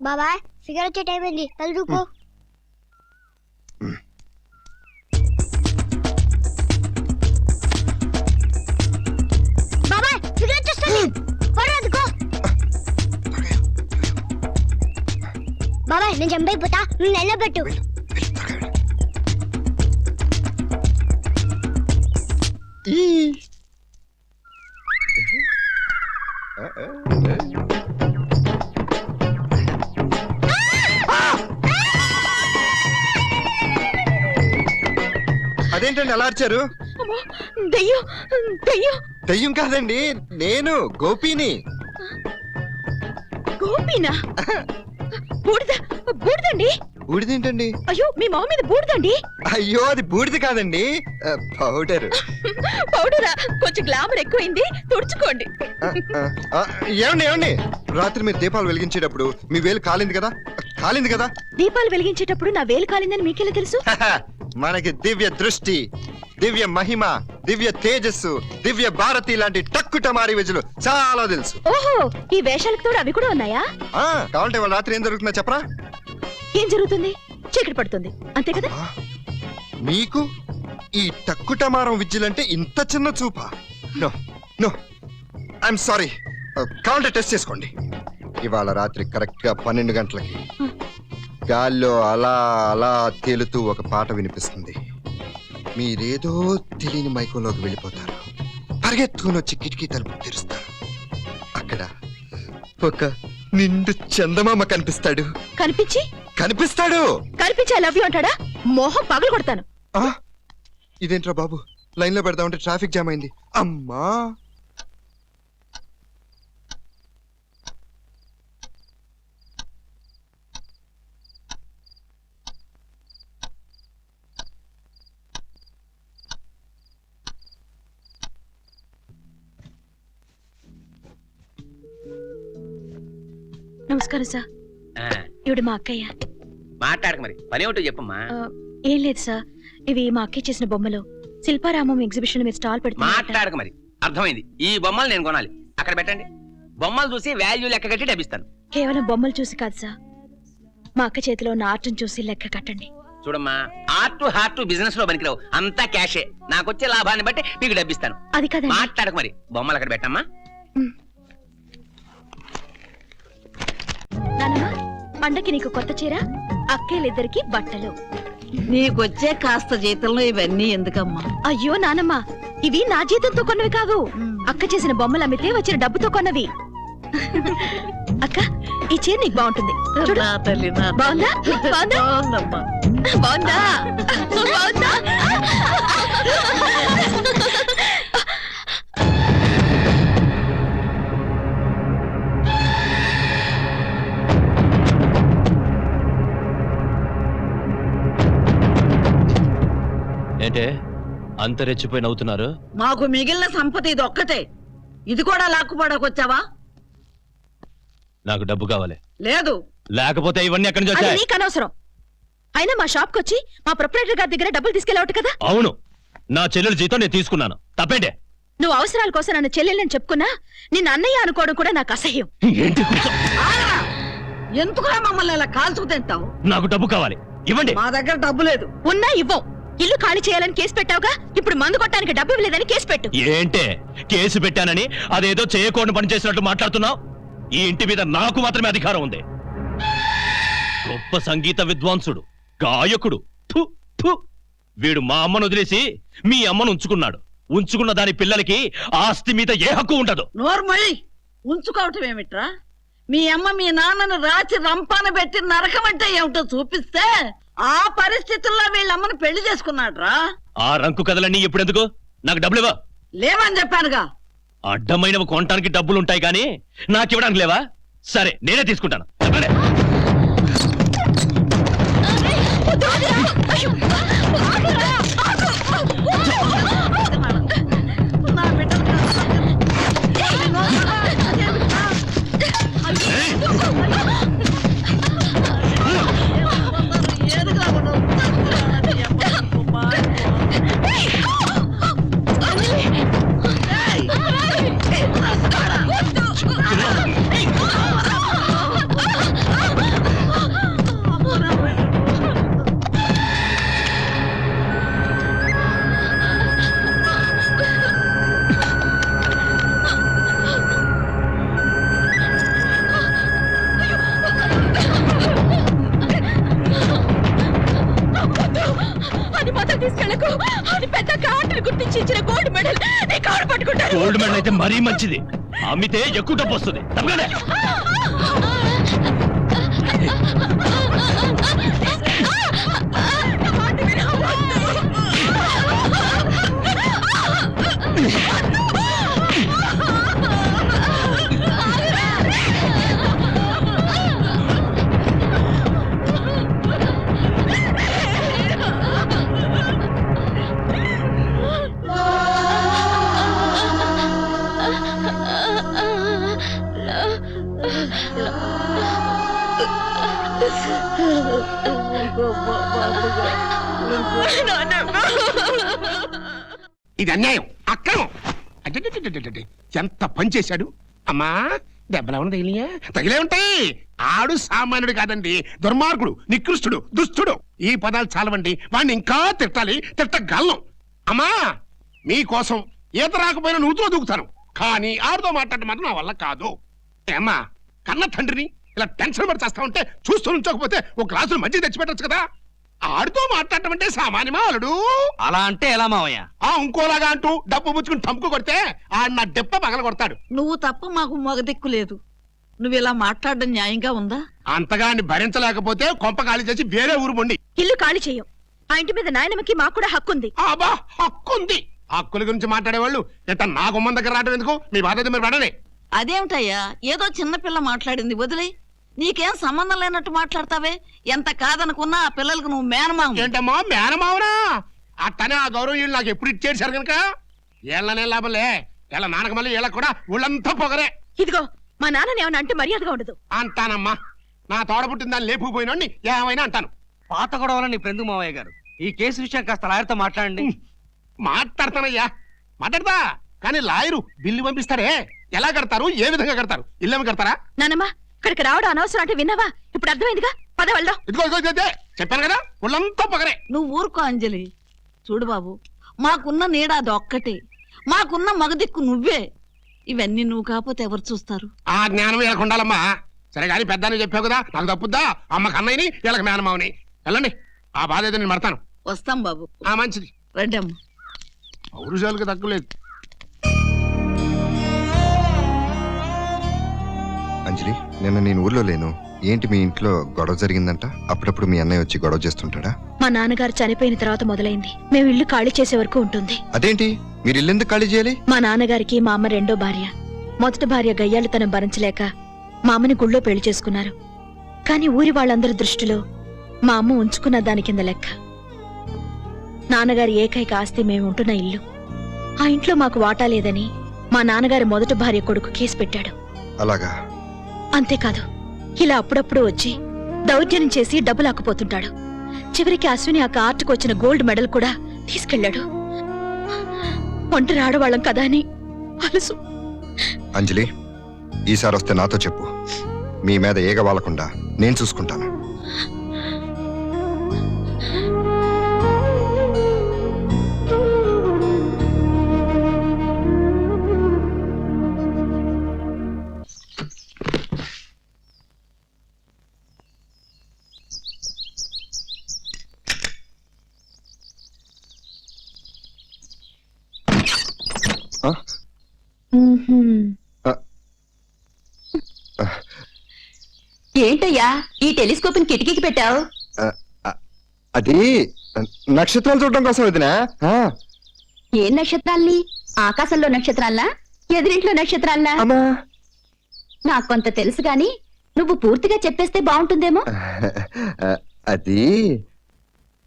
బాబాయ్ ఫిగర్ వచ్చే టైం అయింది చదువుకో. బాబాయ్ ఫిగర్ వచ్చేస్తుంది పడదుకో. బాబాయ్ నేను జంప్ అయిపోతా, నువ్వు నిలబెట్టు. అదేంటండి అలా అరిచారు? దెయ్యం దెయ్యం. దెయ్యం కాదండి, నేను గోపిని. గోపీనా? బూడిద బూడిదండి. బూడిదేంటండి? అయ్యో మీ మొహం మీద బూడిదండి. అయ్యో అది బూడిది కాదండి, పౌడర్. పౌడరా? కొంచెం గ్లామర్ ఎక్కువైంది, తుడుచుకోండి. ఏమండి రాత్రి మీరు దీపాలు వెలిగించేటప్పుడు మీ వేలు కాలింది కదా? కాలింది కదా? దీపాలు వెలిగించేటప్పుడు నా వేలు కాలిందని మీకెలా తెలుసు? మనకి దివ్య దృష్టి, దివ్య మహిమ, దివ్య తేజస్సు, దివ్య భారతి లాంటి టక్కుటమారి విజులు చాలా తెలుసు. ఓహో, ఈ వేషాలకు తోడు అవి కూడా ఉన్నాయా? కావాలంటే వాళ్ళ రాత్రి ఏం జరుగుతుందో చెప్పరా? ఏం జరుగుతుంది? చీకటి పడుతుంది అంతే కదా? మీకు ఈ టక్కుటమారం విద్యలంటే ఇంత చిన్న చూపా? No no, I'm sorry. కావాలంటే టెస్ట్ చేసుకోండి. ఇవాళ రాత్రి కరెక్ట్ గా 12 గంటలకి గాల్లో అలా అలా తేలుతూ ఒక పాట వినిపిస్తుంది. మీరేదో తెలియని మైకంలోకి వెళ్ళిపోతారు. పరిగెత్తుకుని వచ్చి కిటికీ తలుపు తెరుస్తారు. అక్కడ ఒక నిండు చందమామ కనిపిస్తాడు. కనిపిస్తాడు. కనిపించి ఐ లవ్ యు అంటాడా? మోహం పగలు కొడతాను. ఇదేంట్రా బాబు, లైన్ లో పెడదామంటే ట్రాఫిక్ జామ్ అయింది. అమ్మా నమస్కారం సార్. ఇవిడ మా అక్కయ్య. మాట్లాడక మరి పని ఏమిటో చెప్పమ్మా. ఏం లేదు సార్, ఇవి మా అక్కయ్య చేసిన బొమ్మలు. శిల్పారామం ఎగ్జిబిషన్ మీద స్టాల్ పెడుతున్నా. మాట్లాడక మరి, అర్థమైంది. ఈ బొమ్మలు నేను కొనాలి, అక్కడ పెట్టండి. బొమ్మలు చూసి వాల్యూ లెక్క కట్టి డబ్బిస్తాను. కేవలం బొమ్మలు చూసి కాదు సార్, మా అక్క చేతిలో ఉన్న ఆర్ట్ని చూసి లెక్క కట్టండి. చూడమ్మా, ఆర్ట్ హార్ట్ బిజినెస్ లో పనికిరావు, అంతా క్యాషే. నాకు వచ్చే లాభాన్ని బట్టి మీకు డబ్బిస్తాను. అది కాదు. మాట్లాడక మరి, బొమ్మలు అక్కడ పెట్టమ్మా. నానమ్మ, పండకి నీకు కొత్త చీర, అక్కేలిద్దరికి బట్టలు. నీకొచ్చే కాస్త జీతంలో ఇవన్నీ ఎందుకమ్మా? అయ్యో నానమ్మ, ఇవి నా జీతంతో కొన్నవి కాదు, అక్క చేసిన బొమ్మలు అమ్మితే వచ్చిన డబ్బుతో కొన్నవి. అక్క, ఈ చీర నీకు బాగుంటుంది. బాగుందా? బాగుందా? బాగుందా? బాగుందా? ఏంటే అంత రెచ్చిపోయి నవ్వుతున్నారు? మాకు మిగిలిన సంపద ఇది ఒక్కటే, ఇది కూడా లాక్కుపోడాకొచ్చావా? నాకు డబ్బు కావాలి. లేదు. లేకపోతే ఇవన్నీ ఎక్కడి నుంచి వచ్చాయి? నీకు అనవసరం. అయినా మా షాప్ కి వచ్చి మా ప్రొప్రైటర్ గారి దగ్గర డబ్బులు తీసుకెళ్ళవట కదా? అవును, నా చెల్లెల జీతం నేను తీసుకున్నాను. తప్పేంటే? నువ్వు అవసరాల కోసం నన్ను చెల్లెళ్ళని చెప్పుకున్నా నిన్ను అన్నయ్య అనుకోవడం కూడా నాకు అసహ్యం. ఎందుకురా మమ్మల్ని అలా కాల్చుకు తింటావు? నాకు డబ్బు కావాలి, ఇవ్వండి. మా దగ్గర డబ్బు లేదు. ఉన్నా ఇవ్వం. ఇల్లు ఖాళీ చేయాలని కేసు పెట్టావుగా, ఇప్పుడు మందు కొట్టడానికి డబ్బు ఇవ్వలేదని కేసు పెట్టు. ఏంటే కేసు పెట్టానని అదేదో చేయకూడని పని చేసినట్టు మాట్లాడుతున్నావు? ఈ ఇంటి మీద నాకు మాత్రమే అధికారం ఉంది. గొప్ప సంగీత విద్వాంసుడు, గాయకుడు. వీడు మా అమ్మను వదిలేసి మీ అమ్మను ఉంచుకున్నాడు. ఉంచుకున్న దాని పిల్లలకి ఆస్తి మీద ఏ హక్కు ఉండదు. నోర్మై, ఉంచుకోవటం ఏమిట్రా? మీ అమ్మ మీ నాన్నను రాచి రంపాన పెట్టి నరకమంటే ఏమిటో చూపిస్తే ఆ పరిస్థితుల్లో వీళ్ళమ్మను పెళ్లి చేసుకున్నాడ్రా. ఆ రంకు కథలన్నీ ఇప్పుడెందుకు? నాకు డబ్బులు ఇవ్వ. లేవని చెప్పానుగా. అడ్డమైనవి కొనటానికి డబ్బులుంటాయి కానీ నాకివ్వడానికి లేవా? సరే, నేనే తీసుకుంటాను. గోల్డ్ మెడల్ అయితే మరీ మంచిది. అమ్మితే ఎక్కువ డబ్బు వస్తుంది. తప్పగానే. ఇది అన్యాయం, అక్రమం. అడ్డడ్డడ్డడ్డడ్డ. ఎంత పని చేశాడు. అమ్మా దెబ్బలేమన్నా తగిలియా? తగిలే ఉంటాయి. ఆడు సామాన్యుడు కాదండి, దుర్మార్గుడు, నికృష్టుడు, దుష్టుడు. ఈ పదాలు చాలవండి, వాడిని ఇంకా తిట్టాలి, తిట్టగలను. అమ్మా మీకోసం ఈత రాకపోయినా నూతులో దూకుతాను, కానీ ఆడుతో మాట్లాడటం మాత్రం నా వల్ల కాదు. అమ్మా కన్న తండ్రిని ఇలా టెన్షన్ పడి చేస్తా ఉంటే చూస్తూ ఉంచకపోతే ఒక గ్లాసులు మంచి తెచ్చిపెట్టచ్చు కదా. ఆడితో మాట్లాడటం అంటే సామాన్యమా అల్లుడు? అలా అంటే ఎలా మావయ్య? ఇంకోలాగా అంటూ డబ్బు పుచ్చుకుని టంపు కొడితే ఆడు నా దెబ్బ పగల కొడతాడు. నువ్వు తప్ప మాకు మగ దిక్కు లేదు. నువ్వు ఇలా మాట్లాడడం న్యాయంగా ఉందా? అంతగా భరించలేకపోతే కొంప ఖాళీ చేసి వేరే ఊరు మొండి. ఇల్లు ఖాళీ చేయం. ఆ ఇంటి మీద నాయనమ్మకి మాకు కూడా హక్కుంది. అబ్బా హక్కుంది. హక్కుల గురించి మాట్లాడేవాళ్ళు ఇట్ట నా గుమ్మం దగ్గర రావడం ఎందుకు? మీ బాధ అయితే మీరు పడనే. అదేమిటయ్యా, ఏదో చిన్నపిల్ల మాట్లాడింది, వదిలే. నీకేం సంబంధం లేనట్టు మాట్లాడతావే. ఎంత కాదనుకున్నా ఆ పిల్లలకు నువ్వు మేనమావు. ఏంటమ్మా మేనమావనా? అట్టనే ఆ గౌరవం వీళ్ళు నాకు ఎప్పుడు ఇచ్చేసారు కనుక ఏళ్ళనే లాభంలే. ఇలా నాన్నక మళ్ళీ వీళ్ళకి కూడా ఊళ్ళంతా పొగరే. ఇదిగో మా నాన్నని ఏమన్నా అంటే మర్యాదగా ఉండదు. అంటానమ్మా, నా తోడ పుట్టిన దాన్ని లేపుకుపోయినోడిని ఏమైనా అంటాను. పాత గొడవలని ఇప్పుడు ఎందుకు మావయ్య గారు? ఈ కేసు విషయం కాస్త లాయర్తో మాట్లాడండి. మాట్లాడతానయ్యా, మాట్లాడతా. కానీ లాయరు బిల్లు పంపిస్తారే, ఎలా కడతారు, ఏ విధంగా కడతారు, ఇల్లేమి కడతారా? నానమ్మా ఇక్కడికి రావడం అనవసరం అంటే విన్నావా? ఇప్పుడు అర్థమైందిగా, పద వెళ్దాం. ఇదిగో ఇదిగో ఇదే చెప్పాను కదా, ఊళ్ళంతా పొగరే. నువ్వు ఊరుకో అంజలి. చూడు బాబు, మాకున్న నీడ అది ఒక్కటే. మాకున్న మగదిక్కు నువ్వే. ఇవన్నీ నువ్వు కాకపోతే ఎవరు చూస్తారు? ఆ జ్ఞానం వీళ్ళకు ఉండాలమ్మా. సరే కానీ పెద్దాన్ని చెప్పావు కదా, నాకు తప్పుద్దా? అమ్మ కన్నయ్యని వీళ్ళకి మేనమావని. వెళ్ళండి, ఆ బాధ ఏదో నేను మడతాను. వస్తాం బాబు. మంచిది. రెడ్డమ్మ పౌరుషాలకు తక్కువలేదు. అంజలి, నిన్న నేను ఊర్లో లేను. ఏంటి మీ ఇంట్లో గొడవ జరిగిందంట? అప్పుడప్పుడు మీ అన్నయ్య వచ్చి గొడవ చేస్తుంటాడా? మా నాన్నగారు చనిపోయిన తర్వాత మొదలైంది. మేము ఇల్లు ఖాళీ చేసే వరకు ఉంటుంది. అదేంటి, మీరు ఇల్లు ఎందుకు ఖాళీ చేయాలి? మా నాన్నగారికి మా అమ్మ రెండో భార్య. మొదటి భార్య గయ్యాళ్ళతనం భరించలేక మా అమ్మని గుళ్ళో పెళ్లి చేసుకున్నారు. కానీ ఊరి వాళ్ళందరి దృష్టిలో మా అమ్మ ఉంచుకున్న దాని కింద లెక్క. నాన్నగారి ఏకైక ఆస్తి మేము ఉంటున్న ఇల్లు. ఆ ఇంట్లో మాకు వాటా లేదని మా నాన్నగారి మొదటి భార్య కొడుకు కేసు పెట్టాడు. అలాగా? అంతేకాదు, ఇలా అప్పుడప్పుడు వచ్చి దౌర్జన్యం చేసి డబ్బు లాక్కుపోతుంటాడు. చివరికి అశ్విని ఆ ఆర్ట్కు వచ్చిన గోల్డ్ మెడల్ కూడా తీసుకెళ్లాడు. ఒంటరి ఆడవాళ్ళం కదా అని అలసు. అంజలి, ఈసారి వస్తే నాతో చెప్పు. మీ మీద ఏగ వాలకుండా నేను చూసుకుంటాను. ఏంటయ్యా ఈ టెలిస్కోప్ కిటికీకి పెట్టావు? అది నక్షత్రాలు చూడడం కోసం వదినా. ఏం నక్షత్రాల్ని? ఆకాశంలో నక్షత్రాల్లా, ఎదురింట్లో నక్షత్రాల్లా? నాకు కొంత తెలుసు గాని నువ్వు పూర్తిగా చెప్పేస్తే బాగుంటుందేమో. అది